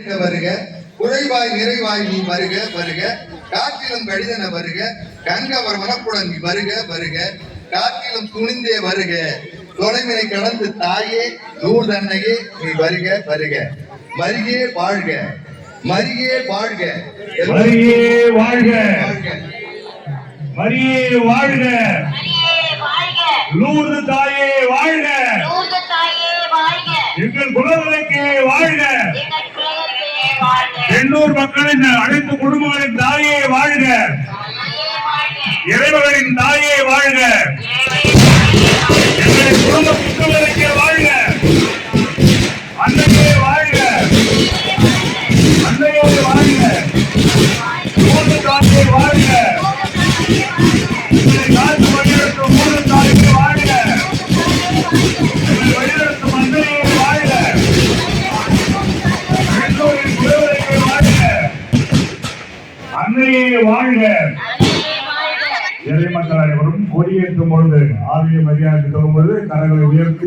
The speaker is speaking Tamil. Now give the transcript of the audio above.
வருக குழைவாய் நிறைவாய் நீ வருக வருக காற்றிலும் கடிதன வருக கண்கவர் மனப்புடன் நீ வருக வருக காற்றிலும் துணிந்தே வருக தொலைவினை கடந்து தாயே நூல் தன்னையே நீ வருக வருக மரியே வாழ்க மரியே வாழ்க மரியே வாழ்க மரியே வாழ்க லூர்து தாயே வாழ்க எங்கள் குலவிளக்கே வாழ்க எண்ணூர் மக்களின் அனைத்து குடும்பங்களின் தாயே வாழ்க இறைவர்களின் தாயே வாழ்க எங்களின் குடும்ப குலவிளக்கே வாழ்க அன்னையே வாழ்க அன்னையே வாழ்க லூர்து தாயே வாழ்க காத்து வழிநடத்தும் மூன்று தாயே வாழ்க வழிநடத்தும் அன்னையே வாழ்க எல்லோரின் குலவிளக்கே வாழ்க அன்னையே வாழ்க. இறை மக்கள் அனைவரும் கொடியேற்றும் பொழுது ஆலய மரியாதை சொல்லும் பொழுது கரங்களை உயர்த்தி